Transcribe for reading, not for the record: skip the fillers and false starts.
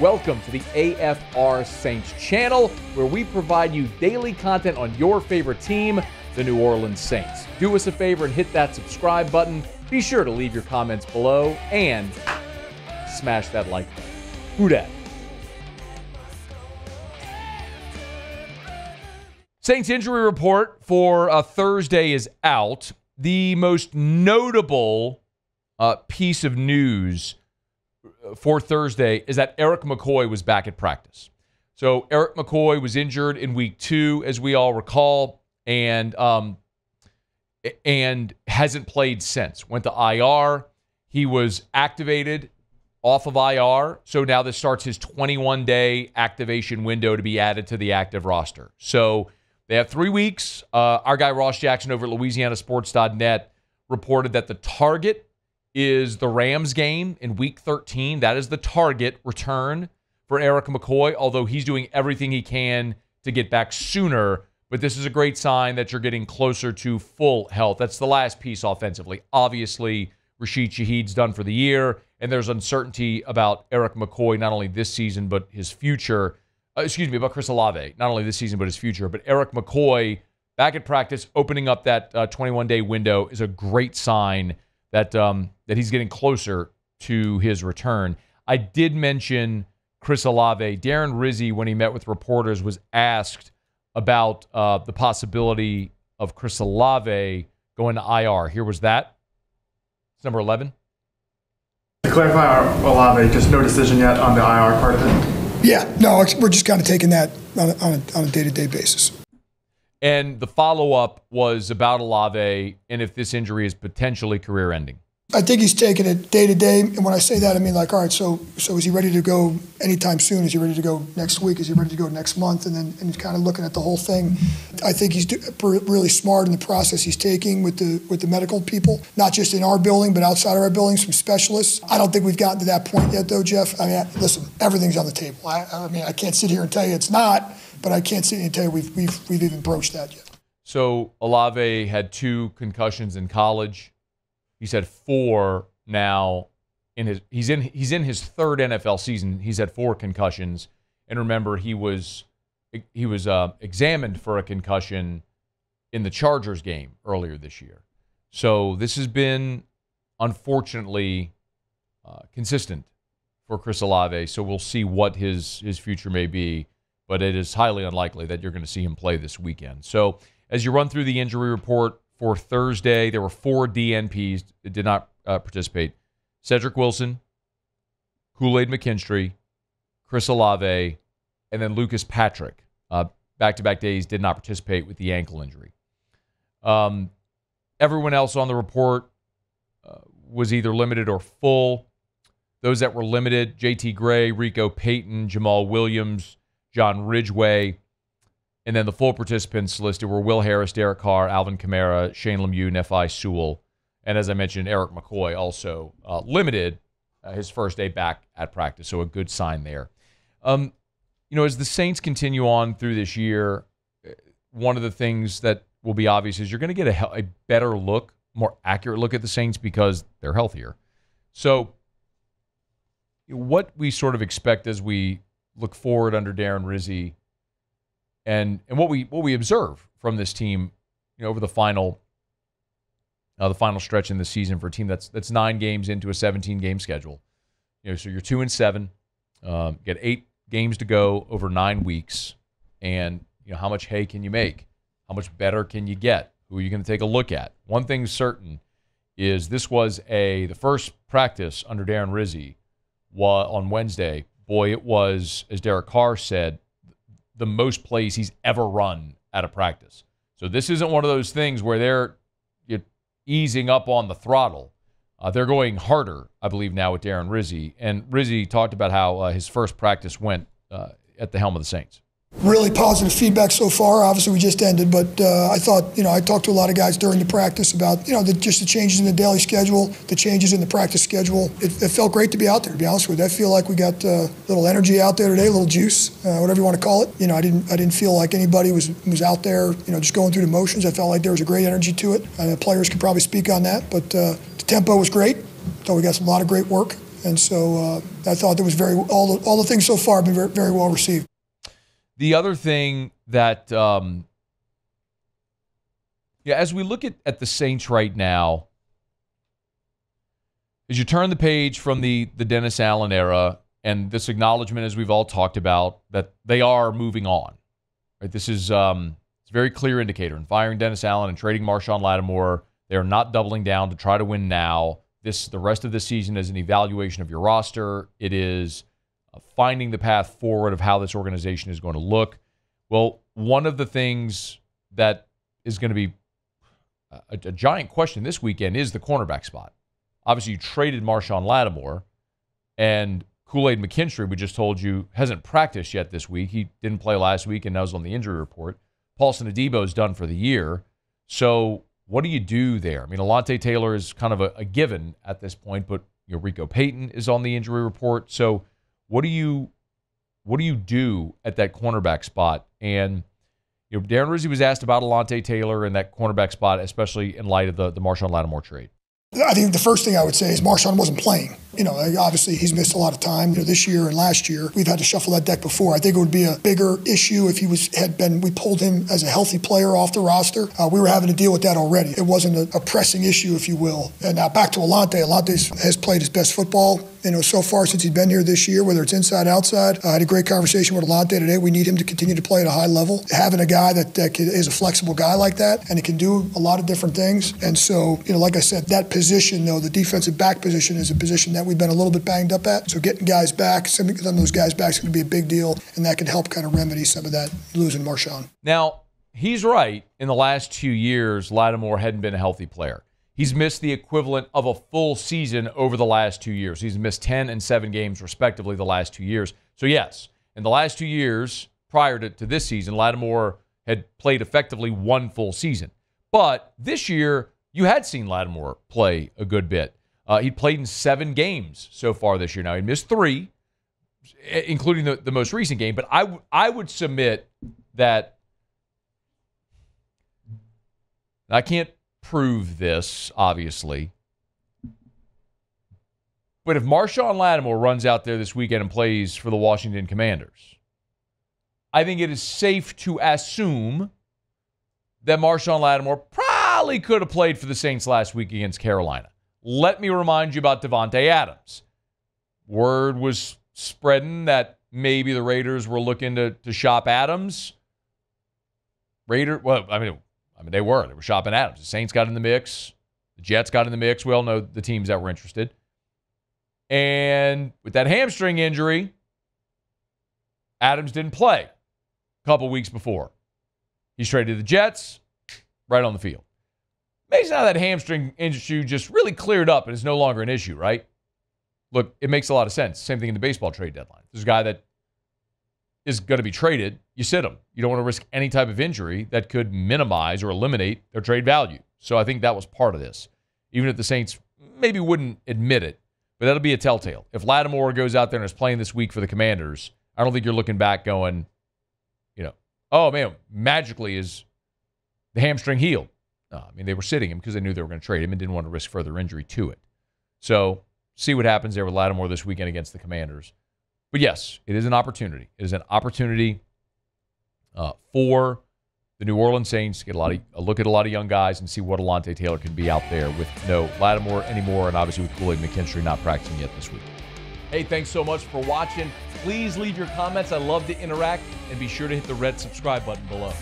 Welcome to the AFR Saints channel, where we provide you daily content on your favorite team, the New Orleans Saints. Do us a favor and hit that subscribe button. Be sure to leave your comments below and smash that like button. Who dat? Saints injury report for Thursday is out. The most notable piece of news for Thursday is that Erik McCoy was back at practice. So Erik McCoy was injured in week 2, as we all recall, and hasn't played since. Went to IR. He was activated off of IR. So now this starts his 21-day activation window to be added to the active roster. So they have 3 weeks. Our guy Ross Jackson over at LouisianaSports.net reported that the target is the Rams game in Week 13. That is the target return for Erik McCoy, although he's doing everything he can to get back sooner. But this is a great sign that you're getting closer to full health. That's the last piece offensively. Obviously, Rashid Shaheed's done for the year, and there's uncertainty about Erik McCoy, not only this season, but his future. About Chris Olave, not only this season, but his future. But Erik McCoy, back at practice, opening up that 21-day window is a great sign that he's getting closer to his return. I did mention Chris Olave. Darren Rizzi, when he met with reporters, was asked about the possibility of Chris Olave going to IR. Here was that. It's number 11. To clarify, Olave, just no decision yet on the IR part of it? Yeah, no, we're just kind of taking that on a day-to-day basis. And the follow-up was about Olave and if this injury is potentially career-ending. I think he's taking it day to day. And when I say that, I mean, like, all right, so is he ready to go anytime soon? Is he ready to go next week? Is he ready to go next month? And he's kind of looking at the whole thing. I think he's really smart in the process he's taking with the medical people, not just in our building, but outside of our building, some specialists. I don't think we've gotten to that point yet, though, Jeff. I mean, listen, everything's on the table. I mean, I can't sit here and tell you it's not, but I can't sit here and tell you we've even broached that yet. So Olave had 2 concussions in college. He's had 4 now. He's in his 3rd NFL season. He's had 4 concussions, and remember he was examined for a concussion in the Chargers game earlier this year. So this has been unfortunately consistent for Chris Olave. So we'll see what his future may be, but it is highly unlikely that you're going to see him play this weekend. So as you run through the injury report for Thursday, there were 4 DNPs that did not participate. Cedric Wilson, Kool-Aid McKinstry, Chris Olave, and then Lucas Patrick. Back-to-back days did not participate with the ankle injury. Everyone else on the report was either limited or full. Those that were limited, JT Gray, Rico Payton, Jamal Williams, John Ridgeway. And then the full participants listed were Will Harris, Derek Carr, Alvin Kamara, Shane Lemieux, Nephi Sewell. And as I mentioned, Erik McCoy also limited his first day back at practice, so a good sign there. As the Saints continue on through this year, one of the things that will be obvious is you're going to get a better look, more accurate look at the Saints because they're healthier. So what we sort of expect as we look forward under Darren Rizzi and what we observe from this team, over the final stretch in the season for a team that's 9 games into a 17-game schedule. So you're 2-7, get 8 games to go over 9 weeks, and how much hay can you make? How much better can you get? Who are you going to take a look at? One thing's certain is this was the first practice under Darren Rizzi on Wednesday. Boy, it was, as Derek Carr said, the most plays he's ever run at a practice. So this isn't one of those things where they're easing up on the throttle. They're going harder, I believe, now with Darren Rizzi. And Rizzi talked about how his first practice went at the helm of the Saints. Really positive feedback so far. Obviously, we just ended, but I thought, I talked to a lot of guys during the practice about, just the changes in the daily schedule, the changes in the practice schedule. It felt great to be out there, to be honest with you. I feel like we got a little energy out there today, a little juice, whatever you want to call it. I didn't feel like anybody was out there, just going through the motions. I felt like there was a great energy to it. The players could probably speak on that, but the tempo was great. Thought we got a lot of great work. And so I thought there was all the things so far have been very, very well received. The other thing that, as we look at the Saints right now, as you turn the page from the Dennis Allen era and this acknowledgement, as we've all talked about, that they are moving on. Right? This is it's a very clear indicator. In firing Dennis Allen and trading Marshawn Lattimore, they are not doubling down to try to win now. The rest of the season is an evaluation of your roster. It is finding the path forward of how this organization is going to look. Well, one of the things that is going to be a giant question this weekend is the cornerback spot. Obviously, you traded Marshawn Lattimore, and Kool-Aid McKinstry, we just told you, hasn't practiced yet this week. He didn't play last week and now is on the injury report. Paulson Adebo is done for the year. So what do you do there? I mean, Alontae Taylor is kind of a given at this point, but Rico Payton is on the injury report. So what do you do at that cornerback spot? And Darren Rizzi was asked about Alontae Taylor and that cornerback spot, especially in light of the Marshawn Lattimore trade. I think the first thing I would say is Marshawn wasn't playing. Obviously he's missed a lot of time. This year and last year, we've had to shuffle that deck before. I think it would be a bigger issue if we pulled him as a healthy player off the roster. We were having to deal with that already. It wasn't a pressing issue, if you will. And now back to Alontae. Alontae has played his best football, so far since he's been here this year, whether it's inside, outside. I had a great conversation with Alontae today. We need him to continue to play at a high level. Having a guy that is a flexible guy like that, and he can do a lot of different things. And so, like I said, that position, though, the defensive back position is a position that we've been a little bit banged up at. So getting guys back, some of those guys back is going to be a big deal, and that can help kind of remedy some of that losing Marshawn. Now, he's right. In the last 2 years, Lattimore hadn't been a healthy player. He's missed the equivalent of a full season over the last 2 years. He's missed 10 and 7 games, respectively, the last 2 years. So, yes, in the last 2 years, prior to this season, Lattimore had played effectively one full season. But this year, you had seen Lattimore play a good bit. He played in 7 games so far this year. Now, he missed 3, including the most recent game. But I would submit that I can't prove this, obviously. But if Marshawn Lattimore runs out there this weekend and plays for the Washington Commanders, I think it is safe to assume that Marshawn Lattimore probably could have played for the Saints last week against Carolina. Let me remind you about Davante Adams. Word was spreading that maybe the Raiders were looking to shop Adams. They were shopping Adams. The Saints got in the mix. The Jets got in the mix. We all know the teams that were interested. And with that hamstring injury, Adams didn't play a couple weeks before. He's traded to the Jets, right on the field. Amazing how that hamstring issue just really cleared up and is no longer an issue, right? Look, it makes a lot of sense. Same thing in the baseball trade deadline. There's a guy that is going to be traded. You sit him. You don't want to risk any type of injury that could minimize or eliminate their trade value. So I think that was part of this. Even if the Saints maybe wouldn't admit it, but that'll be a telltale. If Lattimore goes out there and is playing this week for the Commanders, I don't think you're looking back going, oh, man, magically is the hamstring healed. No, they were sitting him because they knew they were going to trade him and didn't want to risk further injury to it. So see what happens there with Lattimore this weekend against the Commanders. But yes, it is an opportunity. It is an opportunity for the New Orleans Saints to get a look at a lot of young guys and see what Alontae Taylor can be out there with no Lattimore anymore, and obviously with Kool-Aid McKinstry not practicing yet this week. Hey, thanks so much for watching. Please leave your comments. I love to interact, and be sure to hit the red subscribe button below.